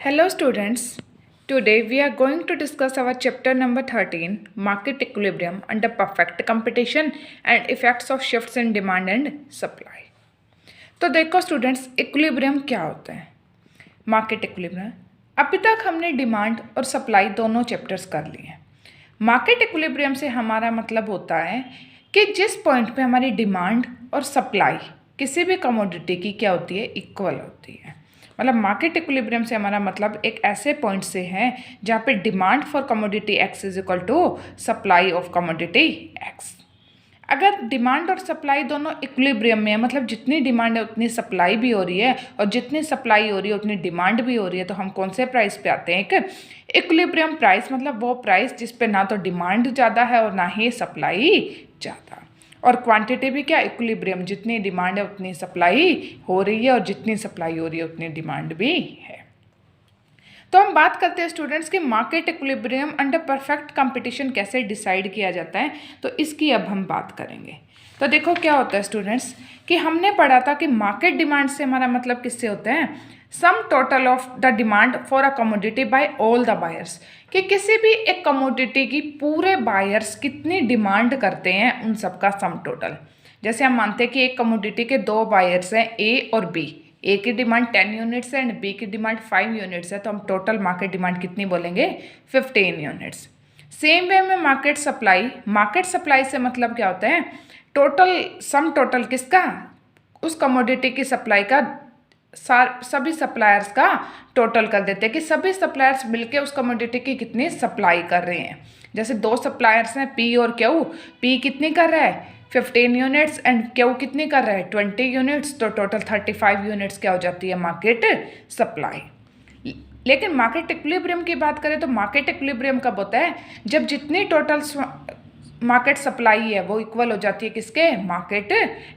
Hello students, today we are going to discuss our chapter number 13, Market Equilibrium under Perfect Competition and Effects of Shifts in Demand and Supply। तो देखो students, equilibrium क्या होता है? Market equilibrium. अभी तक हमने demand और supply दोनों चैप्टर्स कर लिए हैं। मार्केट इक्विलिब्रियम से हमारा मतलब होता है कि जिस पॉइंट पे हमारी डिमांड और सप्लाई किसी भी कमोडिटी की क्या होती है, इक्वल होती है। मतलब मार्केट इक्विलिब्रियम से हमारा मतलब एक ऐसे पॉइंट से है जहाँ पे demand for commodity X is equal to supply of commodity X. अगर डिमांड और सप्लाई दोनों इक्विलिब्रियम में है, मतलब जितनी डिमांड है उतनी सप्लाई भी हो रही है और जितनी सप्लाई हो रही है उतनी डिमांड भी हो रही है, तो हम कौन से प्राइस पे आते हैं? एक इक्विलिब्रियम प्राइस, मतलब वो प्राइस जिस पे ना तो डिमांड ज़्यादा है और ना ही सप्लाई ज़्यादा। और क्वांटिटी भी क्या, इक्विलिब्रियम, जितनी डिमांड है उतनी सप्लाई हो रही है और जितनी सप्लाई हो रही है उतनी डिमांड भी है। तो हम बात करते हैं स्टूडेंट्स कि market equilibrium under perfect competition कैसे डिसाइड किया जाता है, तो इसकी अब हम बात करेंगे। तो देखो क्या होता है स्टूडेंट्स कि हमने पढ़ा था कि मार्केट डिमांड से हमारा मतलब किससे होते हैं, sum total of the demand for a commodity by all the buyers, कि किसी भी एक कमोडिटी की पूरे बायर्स कितनी डिमांड करते हैं उन सबका सम टोटल। जैसे हम मानते हैं कि एक कमोडिटी के दो बायर्स हैं, ए और बी। ए की डिमांड 10 यूनिट्स है एंड बी की डिमांड 5 यूनिट्स है, तो हम टोटल मार्केट डिमांड कितनी बोलेंगे, 15 यूनिट्स। सेम वे में मार्केट सप्लाई से मतलब क्या होता है, टोटल सम टोटल किसका, उस कमोडिटी की सप्लाई का सभी सप्लायर्स का टोटल कर देते हैं कि सभी सप्लायर्स मिलके उस कमोडिटी की कितनी सप्लाई कर रहे हैं। जैसे दो सप्लायर्स हैं, पी और क्यू। पी कितनी कर रहा है, 15 यूनिट्स एंड क्यू कितनी कर रहा है, 20 यूनिट्स, तो टोटल 35 यूनिट्स क्या हो जाती है, मार्केट सप्लाई। लेकिन मार्केट इक्विलिब्रियम की बात करें तो मार्केट इक्विलिब्रियम कब होता है, जब जितनी टोटल मार्केट सप्लाई है वो इक्वल हो जाती है किसके, मार्केट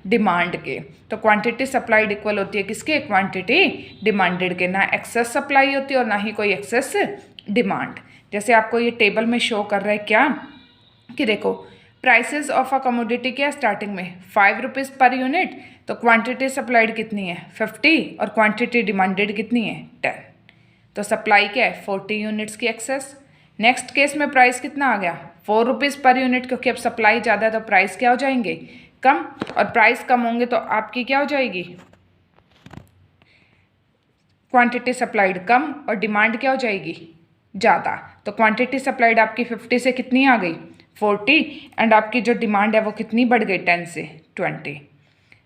डिमांड के। तो क्वांटिटी सप्लाइड इक्वल होती है किसके, क्वांटिटी डिमांडेड के। ना एक्सेस सप्लाई होती है और ना ही कोई एक्सेस डिमांड। जैसे आपको ये टेबल में शो कर रहा है क्या, कि देखो प्राइसेस ऑफ अ कमोडिटी क्या स्टार्टिंग में 5 रुपीज़ पर यूनिट, तो क्वांटिटी सप्लाइड कितनी है 50 और क्वांटिटी डिमांडेड कितनी है 10, तो सप्लाई क्या है 40 यूनिट्स की एक्सेस। नेक्स्ट केस में प्राइस कितना आ गया 4 रुपीज़ पर यूनिट, क्योंकि अब सप्लाई ज़्यादा है तो प्राइस क्या हो जाएंगे, कम, और प्राइस कम होंगे तो आपकी क्या हो जाएगी, क्वांटिटी सप्लाइड कम और डिमांड क्या हो जाएगी ज़्यादा। तो क्वांटिटी सप्लाइड आपकी 50 से कितनी आ गई 40 एंड आपकी जो डिमांड है वो कितनी बढ़ गई 10 से 20।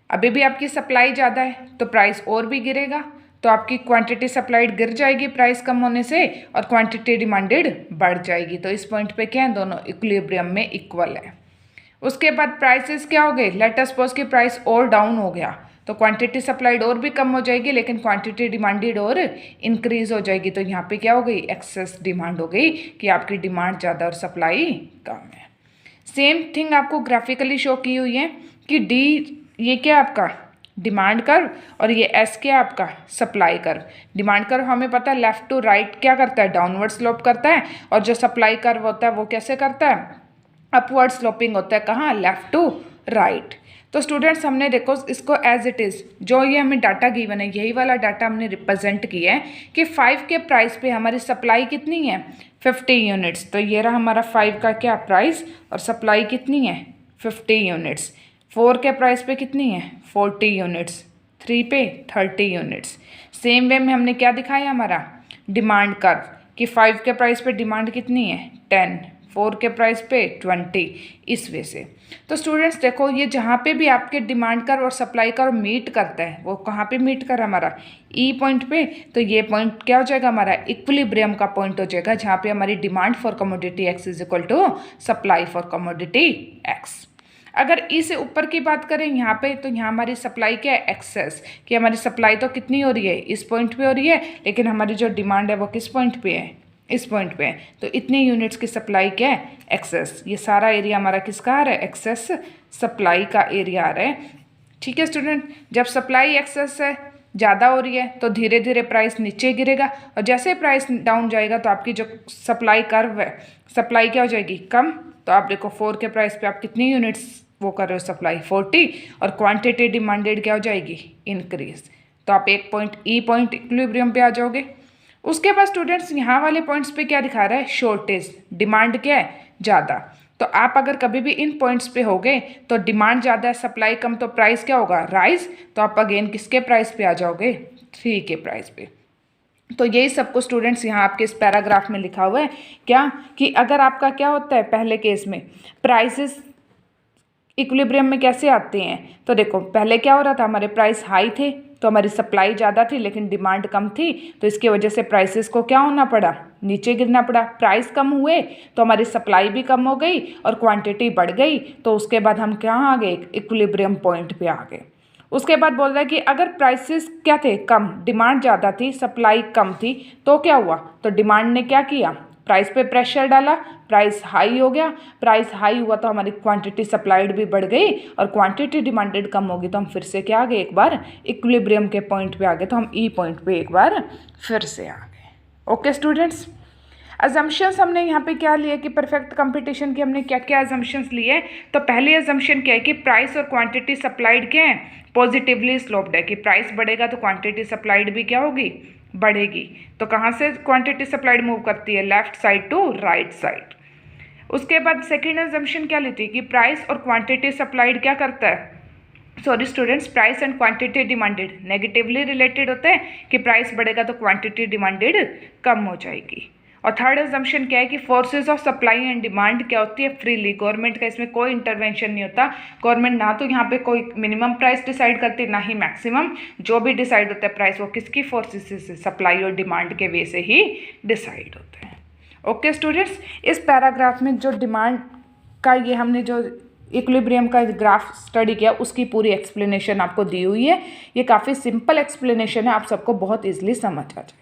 अभी भी आपकी सप्लाई ज़्यादा है तो प्राइस और भी गिरेगा, तो आपकी क्वांटिटी सप्लाइड गिर जाएगी प्राइस कम होने से और क्वांटिटी डिमांडेड बढ़ जाएगी। तो इस पॉइंट पे क्या है, दोनों इक्विलिब्रियम में इक्वल है। उसके बाद प्राइसेस क्या हो गए, लेट अस सपोज कि प्राइस और डाउन हो गया तो क्वांटिटी सप्लाइड और भी कम हो जाएगी लेकिन क्वांटिटी डिमांडेड और इंक्रीज हो जाएगी। तो यहाँ पे क्या हो गई, एक्सेस डिमांड हो गई कि आपकी डिमांड ज़्यादा और सप्लाई कम है। सेम थिंग आपको ग्राफिकली शो की हुई है कि डी ये क्या आपका डिमांड कर्व और ये एस क्या आपका सप्लाई कर्व। डिमांड कर्व हमें पता है लेफ्ट टू राइट क्या करता है, डाउनवर्ड स्लोप करता है, और जो सप्लाई कर्व होता है वो कैसे करता है, अपवर्ड स्लोपिंग होता है। कहाँ, लेफ्ट टू राइट। तो स्टूडेंट्स हमने देखो इसको एज इट इज़, जो ये हमें डाटा गिवन है यही वाला डाटा हमने रिप्रेजेंट किया है कि 5 के प्राइस पे हमारी सप्लाई कितनी है 50 यूनिट्स। तो ये रहा हमारा 5 का क्या प्राइस और सप्लाई कितनी है 50 यूनिट्स। 4 के प्राइस पे कितनी है 40 यूनिट्स, 3 पे 30 यूनिट्स। सेम वे में हमने क्या दिखाया हमारा डिमांड कर्व कि 5 के प्राइस पे डिमांड कितनी है 10, 4 के प्राइस पे 20, इस वे से। तो स्टूडेंट्स देखो ये जहाँ पे भी आपके डिमांड कर्व और सप्लाई कर्व मीट करता है वो कहाँ पे मीट कर हमारा ई पॉइंट पे, तो ये पॉइंट क्या हो जाएगा हमारा इक्विलिब्रियम का पॉइंट हो जाएगा, जहाँ पे हमारी demand for commodity X is equal to supply for commodity X. अगर ई से ऊपर की बात करें यहाँ पे, तो यहाँ हमारी सप्लाई क्या है एक्सेस, कि हमारी सप्लाई तो कितनी हो रही है इस पॉइंट पे हो रही है लेकिन हमारी जो डिमांड है वो किस पॉइंट पे है, इस पॉइंट पे है। तो इतनी यूनिट्स की सप्लाई क्या है एक्सेस। ये सारा एरिया हमारा किसका आ रहा है, एक्सेस सप्लाई का एरिया आ रहा है। ठीक है स्टूडेंट, जब सप्लाई एक्सेस है ज़्यादा हो रही है तो धीरे धीरे प्राइस नीचे गिरेगा और जैसे प्राइस डाउन जाएगा तो आपकी जो सप्लाई कर्व है सप्लाई क्या हो जाएगी कम। तो आप देखो 4 के प्राइस पे आप कितनी यूनिट्स वो कर रहे हो सप्लाई 40 और क्वांटिटी डिमांडेड क्या हो जाएगी इंक्रीज। तो आप एक पॉइंट ई पॉइंट इक्विलिब्रियम पे आ जाओगे। उसके बाद स्टूडेंट्स यहाँ वाले पॉइंट्स पे क्या दिखा रहा है, शॉर्टेज, डिमांड क्या है, ज़्यादा। तो आप अगर कभी भी इन पॉइंट्स पे हो गए तो डिमांड ज़्यादा है, सप्लाई कम, तो प्राइस क्या होगा, राइज। तो आप अगेन किसके प्राइस पे आ जाओगे, 3 के प्राइस पे। तो यही सबको स्टूडेंट्स यहाँ आपके इस पैराग्राफ में लिखा हुआ है क्या, कि अगर आपका क्या होता है पहले केस में प्राइसेस इक्विलिब्रियम में कैसे आते हैं। तो देखो पहले क्या हो रहा था, हमारे प्राइस हाई थे तो हमारी सप्लाई ज़्यादा थी लेकिन डिमांड कम थी, तो इसकी वजह से प्राइसेस को क्या होना पड़ा, नीचे गिरना पड़ा। प्राइस कम हुए तो हमारी सप्लाई भी कम हो गई और क्वांटिटी बढ़ गई, तो उसके बाद हम क्या आ गए, इक्विलिब्रियम पॉइंट पे आ गए। उसके बाद बोल रहा है कि अगर प्राइसेस क्या थे, कम, डिमांड ज़्यादा थी, सप्लाई कम थी, तो क्या हुआ, तो डिमांड ने क्या किया, प्राइस पे प्रेशर डाला, प्राइस हाई हो गया। प्राइस हाई हुआ तो हमारी क्वांटिटी सप्लाइड भी बढ़ गई और क्वांटिटी डिमांडेड कम होगी, तो हम फिर से क्या आ गए, एक बार इक्विलिब्रियम के पॉइंट पे आ गए। तो हम ई पॉइंट पे एक बार फिर से आ गए। ओके स्टूडेंट्स, अजम्पशंस हमने यहाँ पे क्या लिए कि परफेक्ट कंपटीशन की हमने क्या क्या अजम्पशंस लिए। तो पहली अजम्पशन क्या है कि प्राइस और क्वांटिटी सप्लाइड क्या है, पॉजिटिवली स्लोप्ड है, कि प्राइस बढ़ेगा तो क्वांटिटी सप्लाइड भी क्या होगी, बढ़ेगी। तो कहाँ से क्वांटिटी सप्लाइड मूव करती है, left side to right side. उसके बाद सेकेंड अजम्पशन क्या लेती है कि प्राइस और क्वांटिटी सप्लाइड क्या करता है, sorry students, price and quantity demanded negatively related होते हैं, कि प्राइस बढ़ेगा तो क्वांटिटी डिमांडेड कम हो जाएगी। और थर्ड अजम्पशन क्या है कि forces of supply and demand क्या होती है, फ्रीली, गवर्नमेंट का इसमें कोई इंटरवेंशन नहीं होता। गवर्नमेंट ना तो यहाँ पे कोई मिनिमम प्राइस डिसाइड करती, ना ही मैक्सिमम। जो भी डिसाइड होता है प्राइस वो किसकी, फोर्सेस से, सप्लाई और डिमांड के वे से ही डिसाइड होता है। ओके स्टूडेंट्स, इस पैराग्राफ में जो डिमांड का ये हमने जो इक्विलिब्रियम का ग्राफ स्टडी किया उसकी पूरी एक्सप्लेनेशन आपको दी हुई है। ये काफ़ी सिंपल एक्सप्लेनेशन है, आप सबको बहुत ईजिली समझ आ जाएगी।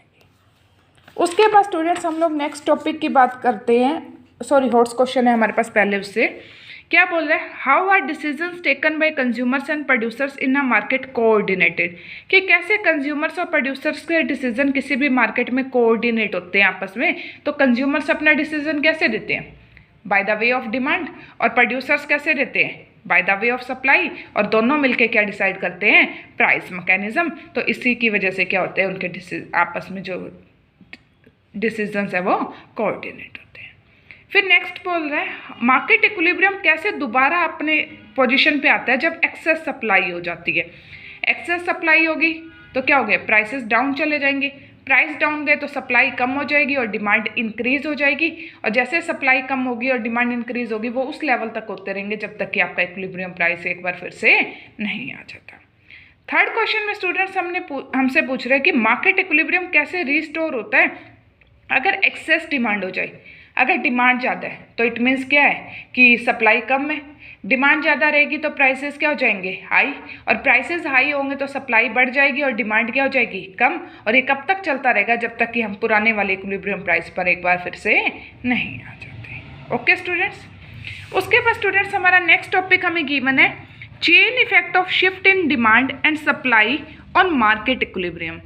उसके बाद स्टूडेंट्स हम लोग नेक्स्ट टॉपिक की बात करते हैं। सॉरी, हॉट्स क्वेश्चन है हमारे पास पहले उससे। क्या बोल रहे हैं, how are decisions taken by consumers and producers in a market coordinated, कि कैसे कंज्यूमर्स और प्रोड्यूसर्स के डिसीजन किसी भी मार्केट में कोऑर्डिनेट होते हैं आपस में। तो कंज्यूमर्स अपना डिसीजन कैसे देते हैं, by the way of demand, और प्रोड्यूसर्स कैसे देते हैं, by the way of supply, और दोनों मिलके क्या डिसाइड करते हैं, प्राइस मैकेनिज्म। तो इसी की वजह से क्या होते हैं, उनके आपस में जो डिसीजंस है वो कोऑर्डिनेट होते हैं। फिर नेक्स्ट बोल रहे हैं, मार्केट इक्विलिब्रियम कैसे दोबारा अपने पोजीशन पे आता है जब एक्सेस सप्लाई हो जाती है। एक्सेस सप्लाई होगी तो क्या हो गया, प्राइसेस डाउन चले जाएंगे, प्राइस डाउन गए तो सप्लाई कम हो जाएगी और डिमांड इंक्रीज हो जाएगी, और जैसे सप्लाई कम होगी और डिमांड इंक्रीज होगी वो उस लेवल तक होते रहेंगे जब तक कि आपका इक्विलिब्रियम प्राइस एक बार फिर से नहीं आ जाता। थर्ड क्वेश्चन में स्टूडेंट्स हमसे पूछ रहे हैं कि मार्केट इक्विलिब्रियम कैसे रिस्टोर होता है अगर एक्सेस डिमांड हो जाए। अगर डिमांड ज़्यादा है तो इट मीन्स क्या है कि सप्लाई कम है, डिमांड ज़्यादा रहेगी तो प्राइसेस क्या हो जाएंगे, हाई, और प्राइसेस हाई होंगे तो सप्लाई बढ़ जाएगी और डिमांड क्या हो जाएगी, कम। और ये कब तक चलता रहेगा, जब तक कि हम पुराने वाले इक्विलिब्रियम प्राइस पर एक बार फिर से नहीं आ जाते। ओके स्टूडेंट्स, उसके बाद स्टूडेंट्स हमारा नेक्स्ट टॉपिक हमें गिवन है, chain effect of shift in demand and supply on market equilibrium.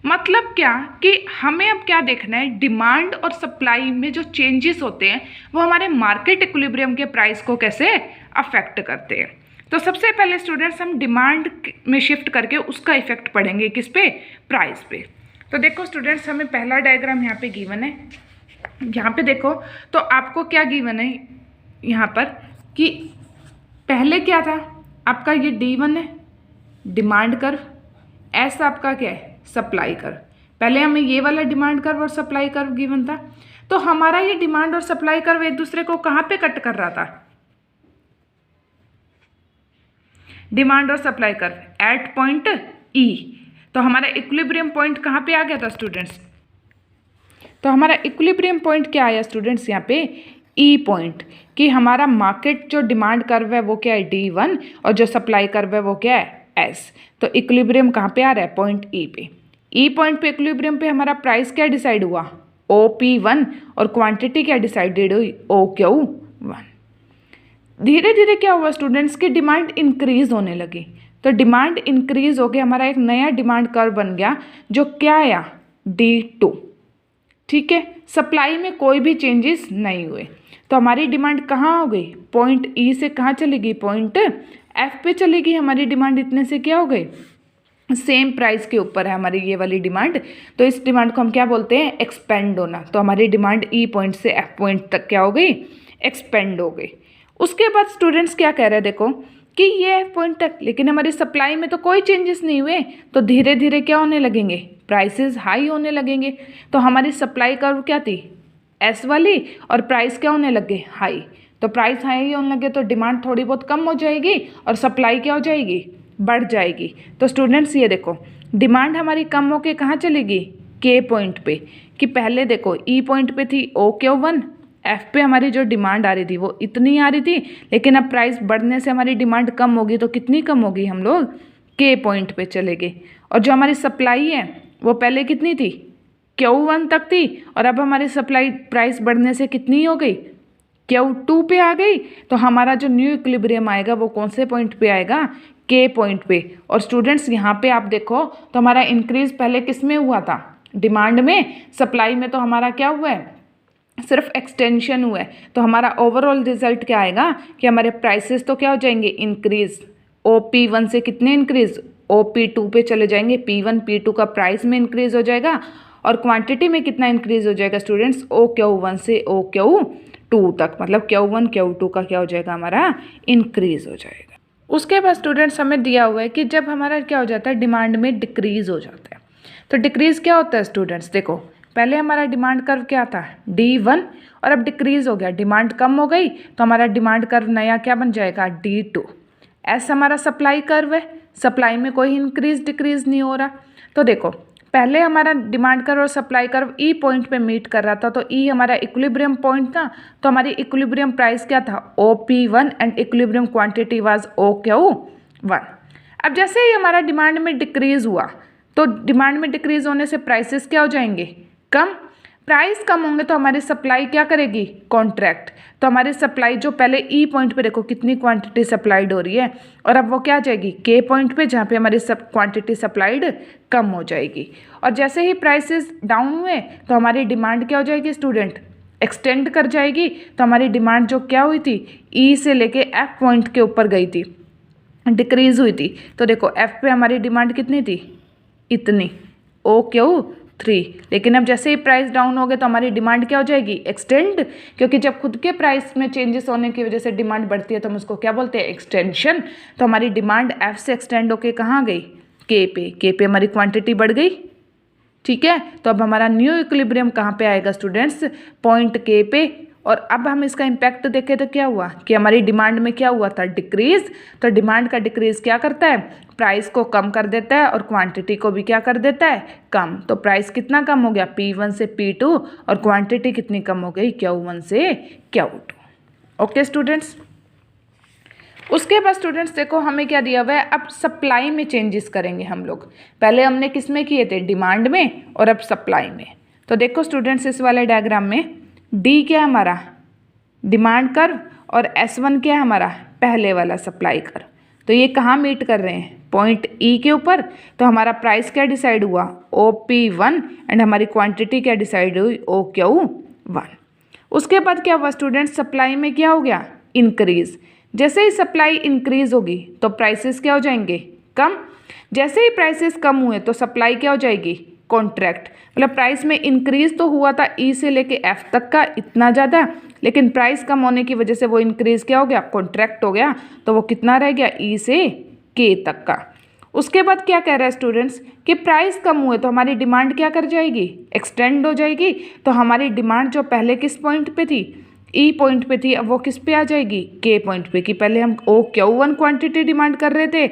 मतलब क्या कि हमें अब क्या देखना है, डिमांड और सप्लाई में जो चेंजेस होते हैं वो हमारे मार्केट इक्विलिब्रियम के प्राइस को कैसे अफेक्ट करते हैं। तो सबसे पहले स्टूडेंट्स हम डिमांड में शिफ्ट करके उसका इफेक्ट पढ़ेंगे, किस पे, प्राइस पे। तो देखो स्टूडेंट्स, हमें पहला डायग्राम यहाँ पे गिवन है। यहाँ पे देखो तो आपको क्या गिवन है यहाँ पर कि पहले क्या था आपका, ये D1 है डिमांड कर्व, S आपका क्या है, सप्लाई कर्व। पहले हमें ये वाला डिमांड कर्व और सप्लाई कर्व गिवन था। तो हमारा ये डिमांड और सप्लाई कर्व एक दूसरे को कहाँ पे कट कर रहा था, डिमांड और supply curve at point E। तो हमारा इक्विलिब्रियम पॉइंट कहाँ पे आ गया था स्टूडेंट्स, तो हमारा इक्विलिब्रियम पॉइंट क्या आया स्टूडेंट्स, यहाँ पे E पॉइंट, कि हमारा मार्केट जो डिमांड कर्व है वो क्या है, D1, और जो सप्लाई कर्व है वो क्या है, S। तो इक्विलिब्रियम कहाँ पे आ रहा है, पॉइंट E पे। E पॉइंट पे इक्विलिब्रियम पे हमारा प्राइस क्या डिसाइड हुआ, OP1, और क्वांटिटी क्या डिसाइडेड हुई, OQ1। धीरे धीरे क्या हुआ स्टूडेंट्स की डिमांड इंक्रीज होने लगी। तो डिमांड इंक्रीज हो गई, हमारा एक नया डिमांड कर्व बन गया जो क्या आया, D2। ठीक है, सप्लाई में कोई भी चेंजेस नहीं हुए। तो हमारी डिमांड कहाँ हो गई, पॉइंट E से कहाँ चली गई, पॉइंट F पे चली गई। हमारी डिमांड इतने से क्या हो गई, सेम प्राइस के ऊपर है हमारी ये वाली डिमांड, तो इस डिमांड को हम क्या बोलते हैं, एक्सपेंड होना। तो हमारी डिमांड ई पॉइंट से एफ पॉइंट तक क्या हो गई, एक्सपेंड हो गई। उसके बाद स्टूडेंट्स क्या कह रहे हैं, देखो कि ये एफ पॉइंट तक, लेकिन हमारी सप्लाई में तो कोई चेंजेस नहीं हुए, तो धीरे धीरे क्या होने लगेंगे, प्राइसेस हाई होने लगेंगे। तो हमारी सप्लाई कर्व क्या थी, एस वाली, और प्राइस क्या होने लगे, हाई। तो प्राइस हाई होने लगे तो डिमांड थोड़ी बहुत कम हो जाएगी और सप्लाई क्या हो जाएगी, बढ़ जाएगी। तो स्टूडेंट्स ये देखो, डिमांड हमारी कम होके कहाँ चलेगी, के पॉइंट पे, कि पहले देखो ई पॉइंट पे थी OQ1, एफ पे हमारी जो डिमांड आ रही थी वो इतनी आ रही थी, लेकिन अब प्राइस बढ़ने से हमारी डिमांड कम होगी, तो कितनी कम होगी, हम लोग के पॉइंट पे चले गए। और जो हमारी सप्लाई है वो पहले कितनी थी, Q1 तक थी, और अब हमारी सप्लाई प्राइस बढ़ने से कितनी हो गई, Q2 पे आ गई। तो हमारा जो न्यू इक्विलिब्रियम आएगा वो कौन से पॉइंट पे आएगा, के पॉइंट पे। और स्टूडेंट्स यहाँ पे आप देखो तो हमारा इंक्रीज पहले किस में हुआ था, डिमांड में, सप्लाई में तो हमारा क्या हुआ है, सिर्फ एक्सटेंशन हुआ है। तो हमारा ओवरऑल रिजल्ट क्या आएगा कि हमारे प्राइसेस तो क्या हो जाएंगे, इंक्रीज। OP1 से कितने इंक्रीज, OP2 पे चले जाएंगे, P1 P2 का प्राइस में इंक्रीज हो जाएगा, और क्वांटिटी में कितना इंक्रीज हो जाएगा स्टूडेंट्स, OQ1 से OQ2 तक, मतलब Q1 Q2 का क्या हो जाएगा, हमारा इंक्रीज हो जाएगा। उसके बाद स्टूडेंट्स हमें दिया हुआ है कि जब हमारा क्या हो जाता है, डिमांड में डिक्रीज हो जाता है। तो डिक्रीज क्या होता है स्टूडेंट्स, देखो पहले हमारा डिमांड कर्व क्या था, D1, और अब डिक्रीज हो गया, डिमांड कम हो गई, तो हमारा डिमांड कर्व नया क्या बन जाएगा, D2। ऐसा हमारा सप्लाई कर्व है, सप्लाई में कोई इंक्रीज डिक्रीज नहीं हो रहा। तो देखो पहले हमारा डिमांड कर्व और सप्लाई कर्व ई पॉइंट पे मीट कर रहा था, तो ई हमारा इक्विलिब्रियम पॉइंट था, तो हमारी इक्विलिब्रियम प्राइस क्या था, OP1, and equilibrium quantity was OQ1। अब जैसे ही हमारा डिमांड में डिक्रीज हुआ, तो डिमांड में डिक्रीज होने से प्राइसेस क्या हो जाएंगे, कम। प्राइस कम होंगे तो हमारी सप्लाई क्या करेगी, कॉन्ट्रैक्ट। तो हमारी सप्लाई जो पहले ई पॉइंट पे देखो कितनी क्वांटिटी सप्लाइड हो रही है, और अब वो क्या आ जाएगी, के पॉइंट पे, जहाँ पे हमारी सब क्वांटिटी सप्लाइड कम हो जाएगी। और जैसे ही प्राइसेस डाउन हुए तो हमारी डिमांड क्या हो जाएगी स्टूडेंट, एक्सटेंड कर जाएगी। तो हमारी डिमांड जो क्या हुई थी, ई से लेके एफ पॉइंट के ऊपर गई थी, डिक्रीज हुई थी। तो देखो एफ पे हमारी डिमांड कितनी थी, इतनी, OQ3। लेकिन अब जैसे ही प्राइस डाउन हो गए तो हमारी डिमांड क्या हो जाएगी, एक्सटेंड, क्योंकि जब खुद के प्राइस में चेंजेस होने की वजह से डिमांड बढ़ती है तो हम उसको क्या बोलते हैं, एक्सटेंशन। तो हमारी डिमांड एफ से एक्सटेंड होके कहाँ गई, के पे हमारी क्वांटिटी बढ़ गई, ठीक है। तो अब हमारा न्यू इक्विलिब्रियम कहाँ पे आएगा स्टूडेंट्स, पॉइंट के पे। और अब हम इसका इम्पैक्ट देखें तो क्या हुआ कि हमारी डिमांड में क्या हुआ था, डिक्रीज। तो डिमांड का डिक्रीज क्या करता है, प्राइस को कम कर देता है, और क्वांटिटी को भी क्या कर देता है, कम। तो प्राइस कितना कम हो गया, P1 से P2, और क्वांटिटी कितनी कम हो गई, Q1 से Q2। Okay students. उसके बाद स्टूडेंट्स देखो हमें क्या दिया हुआ है, अब सप्लाई में चेंजेस करेंगे हम लोग। पहले हमने किस में किए थे, डिमांड में, और अब सप्लाई में। तो देखो स्टूडेंट्स इस वाले डायग्राम में डी क्या है हमारा, डिमांड कर्व, और S1 क्या है हमारा, पहले वाला सप्लाई कर्व। तो ये कहाँ मीट कर रहे हैं, पॉइंट ई के ऊपर। तो हमारा प्राइस क्या डिसाइड हुआ, OP1, एंड हमारी क्वांटिटी क्या डिसाइड हुई, OQ1। उसके बाद क्या हुआ स्टूडेंट, सप्लाई में क्या हो गया, इंक्रीज। जैसे ही सप्लाई इंक्रीज होगी तो प्राइसेस क्या हो जाएंगे, कम। जैसे ही प्राइसेस कम हुए तो सप्लाई क्या हो जाएगी, कॉन्ट्रैक्ट। मतलब प्राइस में इंक्रीज तो हुआ था ई से लेके एफ तक का इतना ज़्यादा, लेकिन प्राइस कम होने की वजह से वो इंक्रीज क्या हो गया, कॉन्ट्रैक्ट हो गया। तो वो कितना रह गया, ई से के तक का। उसके बाद क्या कह रहा है स्टूडेंट्स कि प्राइस कम हुए तो हमारी डिमांड क्या कर जाएगी, एक्सटेंड हो जाएगी। तो हमारी डिमांड जो पहले किस पॉइंट पे थी, ई पॉइंट पे थी, अब वो किस पे आ जाएगी, के पॉइंट पे। कि पहले हम OQ1 क्वांटिटी डिमांड कर रहे थे,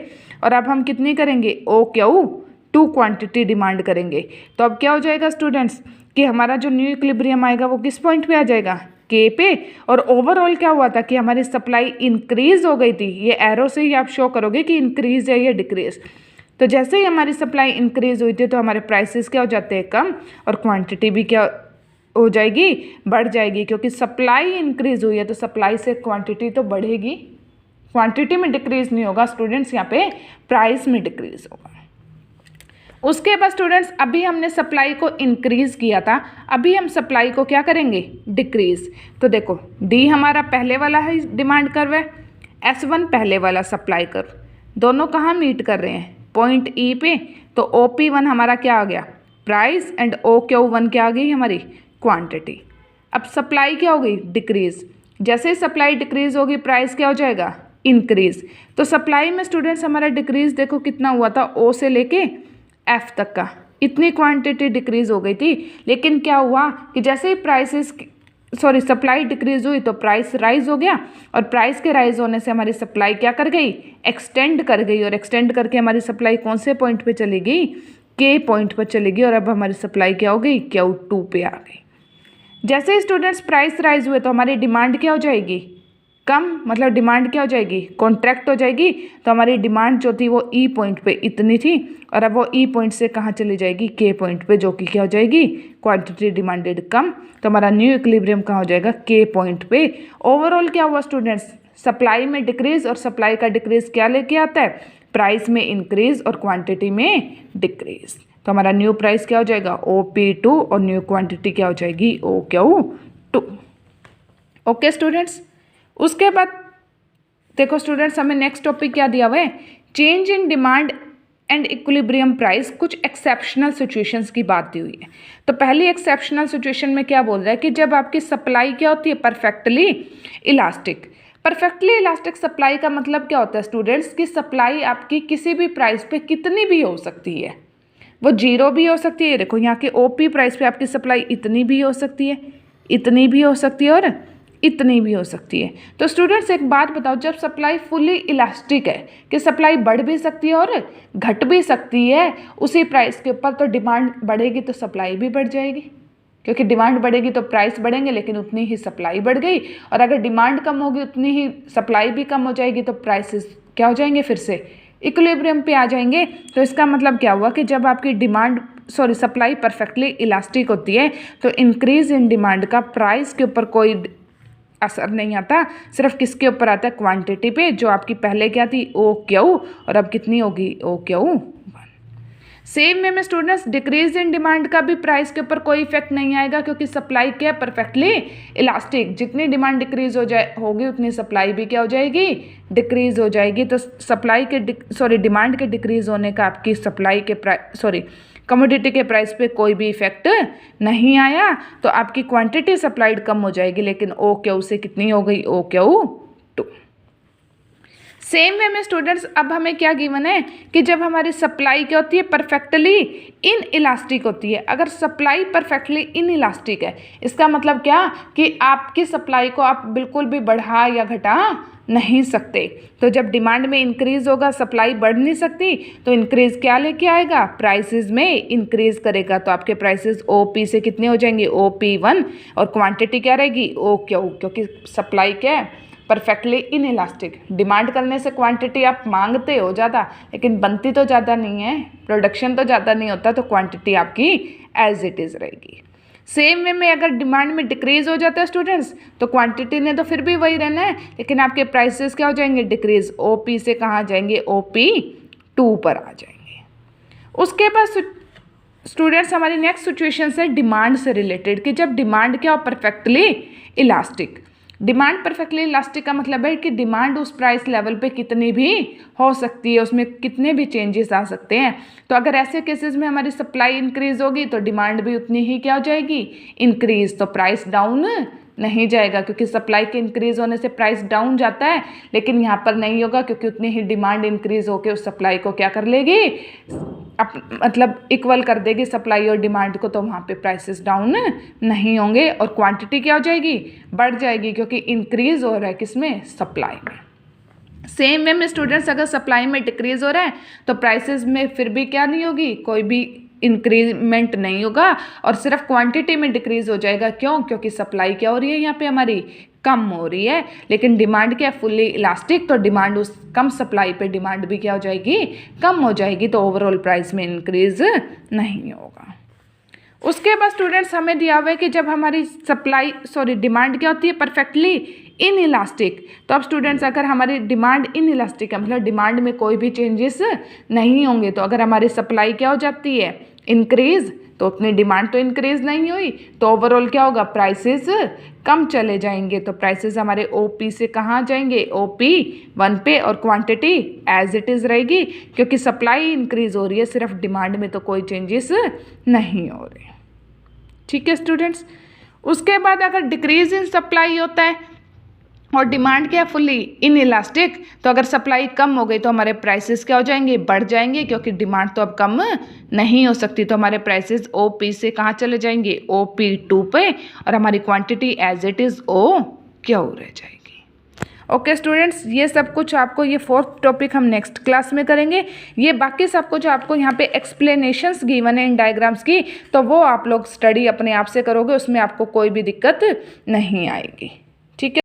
और अब हम कितनी करेंगे, OQ2 क्वांटिटी डिमांड करेंगे। तो अब क्या हो जाएगा स्टूडेंट्स कि हमारा जो न्यू इक्विलिब्रियम आएगा वो किस पॉइंट पे आ जाएगा, के पे। और ओवरऑल क्या हुआ था कि हमारी सप्लाई इंक्रीज हो गई थी। ये एरो से ही आप शो करोगे कि इंक्रीज है या डिक्रीज। तो जैसे ही हमारी सप्लाई इंक्रीज हुई थी तो हमारे प्राइसेस क्या हो जाते हैं, कम, और क्वांटिटी भी क्या हो जाएगी, बढ़ जाएगी। क्योंकि सप्लाई इंक्रीज हुई है तो सप्लाई से क्वांटिटी तो बढ़ेगी, क्वांटिटी में डिक्रीज नहीं होगा स्टूडेंट्स, यहाँ पे प्राइस में डिक्रीज होगा। उसके बाद स्टूडेंट्स अभी हमने सप्लाई को इंक्रीज किया था, अभी हम सप्लाई को क्या करेंगे, डिक्रीज। तो देखो डी हमारा पहले वाला है डिमांड कर्व है, S1 पहले वाला सप्लाई कर्व, दोनों कहाँ मीट कर रहे हैं, पॉइंट ई पे, तो OP1 हमारा क्या आ गया, प्राइस, एंड OQ1 क्या आ गई हमारी, क्वांटिटी। अब सप्लाई क्या हो गई, डिक्रीज। जैसे ही सप्लाई डिक्रीज होगी प्राइस क्या हो जाएगा, इंक्रीज। तो सप्लाई में स्टूडेंट्स हमारा डिक्रीज देखो कितना हुआ था, O से लेके F तक का, इतनी क्वांटिटी डिक्रीज हो गई थी। लेकिन क्या हुआ कि जैसे ही सप्लाई डिक्रीज हुई तो प्राइस राइज हो गया, और प्राइस के राइज होने से हमारी सप्लाई क्या कर गई, एक्सटेंड कर गई, और एक्सटेंड करके हमारी सप्लाई कौन से पॉइंट पे चली गई, K पॉइंट पर चली गई, और अब हमारी सप्लाई क्या हो गई, Q2 पे आ गई। जैसे ही स्टूडेंट्स प्राइस राइज हुए तो हमारी डिमांड क्या हो जाएगी, कम, मतलब डिमांड क्या हो जाएगी, कॉन्ट्रैक्ट हो जाएगी। तो हमारी डिमांड जो थी वो E पॉइंट पे इतनी थी, और अब वो E पॉइंट से कहाँ चली जाएगी, K पॉइंट पे, जो कि क्या हो जाएगी, क्वांटिटी डिमांडेड कम। तो हमारा न्यू इक्विलिब्रियम कहाँ हो जाएगा, K पॉइंट पे। ओवरऑल क्या हुआ स्टूडेंट्स, सप्लाई में डिक्रीज, और सप्लाई का डिक्रीज क्या लेके आता है, प्राइस में इंक्रीज और क्वांटिटी में डिक्रीज। तो हमारा न्यू प्राइस क्या हो जाएगा, OP2, और न्यू क्वांटिटी क्या हो जाएगी, OQ2। ओके स्टूडेंट्स, उसके बाद देखो स्टूडेंट्स हमें नेक्स्ट टॉपिक क्या दिया हुआ है, change in demand and equilibrium price, कुछ एक्सेप्शनल सिचुएशंस की बात दी हुई है। तो पहली एक्सेप्शनल सिचुएशन में क्या बोल रहा है कि जब आपकी सप्लाई क्या होती है, perfectly elastic. Perfectly elastic supply का मतलब क्या होता है स्टूडेंट्स, कि सप्लाई आपकी किसी भी प्राइस पे कितनी भी हो सकती है, वो जीरो भी हो सकती है, देखो यहाँ के OP प्राइस पे आपकी सप्लाई इतनी भी हो सकती है, इतनी भी हो सकती है, और इतनी भी हो सकती है। तो स्टूडेंट्स एक बात बताओ, जब सप्लाई फुली इलास्टिक है कि सप्लाई बढ़ भी सकती है और घट भी सकती है उसी प्राइस के ऊपर, तो डिमांड बढ़ेगी तो सप्लाई भी बढ़ जाएगी, क्योंकि डिमांड बढ़ेगी तो प्राइस बढ़ेंगे, लेकिन उतनी ही सप्लाई बढ़ गई। और अगर डिमांड कम होगी उतनी ही सप्लाई भी कम हो जाएगी, तो प्राइसेस क्या हो जाएंगे, फिर से इक्विलिब्रियम पे आ जाएंगे। तो इसका मतलब क्या हुआ कि जब आपकी सप्लाई परफेक्टली इलास्टिक होती है तो इंक्रीज इन डिमांड का प्राइस के ऊपर कोई असर नहीं आता, सिर्फ किसके ऊपर आता है, क्वांटिटी पे, जो आपकी पहले क्या थी, OQ, और अब कितनी होगी, OQ1। सेम वे में स्टूडेंट्स डिक्रीज इन डिमांड का भी प्राइस के ऊपर कोई इफेक्ट नहीं आएगा, क्योंकि सप्लाई क्या है, परफेक्टली इलास्टिक। जितनी डिमांड डिक्रीज होगी उतनी सप्लाई भी क्या हो जाएगी, डिक्रीज हो जाएगी। तो डिमांड के डिक्रीज होने का आपकी कमोडिटी के प्राइस पे कोई भी इफेक्ट नहीं आया, तो आपकी क्वांटिटी सप्लाइड कम हो जाएगी, लेकिन OQ से कितनी हो गई, OQ2। सेम वे में स्टूडेंट्स अब हमें क्या गिवन है कि जब हमारी सप्लाई क्या होती है, परफेक्टली इन इलास्टिक होती है। अगर सप्लाई परफेक्टली इन इलास्टिक है, इसका मतलब क्या कि आपकी सप्लाई को आप बिल्कुल भी बढ़ा या घटा नहीं सकते। तो जब डिमांड में इंक्रीज होगा, सप्लाई बढ़ नहीं सकती, तो इंक्रीज क्या लेके आएगा, प्राइसेस में इंक्रीज करेगा। तो आपके प्राइसेस OP से कितने हो जाएंगे, OP1, और क्वांटिटी क्या रहेगी, OQ, क्योंकि सप्लाई क्या है, परफेक्टली इन इलास्टिक। डिमांड करने से क्वांटिटी आप मांगते हो ज़्यादा, लेकिन बनती तो ज़्यादा नहीं है, प्रोडक्शन तो ज़्यादा नहीं होता, तो क्वांटिटी आपकी एज इट इज़ रहेगी। सेम वे में अगर डिमांड में डिक्रीज हो जाता है स्टूडेंट्स, तो क्वांटिटी ने तो फिर भी वही रहना है, लेकिन आपके प्राइसेस क्या हो जाएंगे, डिक्रीज। OP से कहाँ जाएंगे, OP2 पर आ जाएंगे। उसके बाद स्टूडेंट्स हमारी नेक्स्ट सिचुएशन है डिमांड से रिलेटेड, कि जब डिमांड क्या हो, perfectly elastic. Demand perfectly elastic का मतलब है कि डिमांड उस प्राइस लेवल पे कितनी भी हो सकती है, उसमें कितने भी चेंजेस आ सकते हैं। तो अगर ऐसे केसेस में हमारी सप्लाई इंक्रीज होगी तो डिमांड भी उतनी ही क्या हो जाएगी, इंक्रीज। तो प्राइस डाउन नहीं जाएगा, क्योंकि सप्लाई के इंक्रीज होने से प्राइस डाउन जाता है, लेकिन यहाँ पर नहीं होगा, क्योंकि उतनी ही डिमांड इंक्रीज होकर उस सप्लाई को क्या कर लेगी, मतलब इक्वल कर देगी सप्लाई और डिमांड को। तो वहाँ पे प्राइसेस डाउन नहीं होंगे, और क्वांटिटी क्या हो जाएगी, बढ़ जाएगी, क्योंकि इंक्रीज हो रहा है किसमें, सप्लाई में। सेम वे में स्टूडेंट्स अगर सप्लाई में डिक्रीज हो रहा है तो प्राइसेस में फिर भी क्या नहीं होगी, कोई भी इंक्रीमेंट नहीं होगा, और सिर्फ क्वांटिटी में डिक्रीज हो जाएगा। क्यों, क्योंकि सप्लाई क्या हो रही है यहाँ पे हमारी, कम हो रही है, लेकिन डिमांड क्या है, फुल्ली इलास्टिक। तो डिमांड उस कम सप्लाई पे डिमांड भी क्या हो जाएगी, कम हो जाएगी, तो ओवरऑल प्राइस में इंक्रीज नहीं होगा। उसके बाद स्टूडेंट्स हमें दिया हुआ है कि जब हमारी डिमांड क्या होती है, परफेक्टली इन इलास्टिक। तो अब स्टूडेंट्स अगर हमारी डिमांड इन इलास्टिक है, मतलब डिमांड में कोई भी चेंजेस नहीं होंगे, तो अगर हमारी सप्लाई क्या हो जाती है, इंक्रीज, तो उतनी डिमांड तो इंक्रीज नहीं हुई, तो ओवरऑल क्या होगा, प्राइसेस कम चले जाएंगे। तो प्राइसेस हमारे OP से कहाँ जाएंगे, OP 1 पे, और क्वांटिटी एज इट इज़ रहेगी क्योंकि सप्लाई इंक्रीज हो रही है, सिर्फ डिमांड में तो कोई चेंजेस नहीं हो रहे। ठीक है स्टूडेंट्स। उसके बाद अगर डिक्रीज इन सप्लाई होता है और डिमांड क्या फुल्ली इन इलास्टिक, तो अगर सप्लाई कम हो गई तो हमारे प्राइसेस क्या हो जाएंगे, बढ़ जाएंगे क्योंकि डिमांड तो अब कम नहीं हो सकती। तो हमारे प्राइसेस OP से कहाँ चले जाएंगे, OP2 पे, और हमारी quantity as it is OQ रह जाएगी। ओके स्टूडेंट्स, ये सब कुछ आपको, ये 4th टॉपिक हम नेक्स्ट क्लास में करेंगे। ये बाकी सब कुछ आपको यहाँ पे एक्सप्लेनेशंस गिवन है इन डायग्राम्स की, तो वो आप लोग स्टडी अपने आप से करोगे, उसमें आपको कोई भी दिक्कत नहीं आएगी।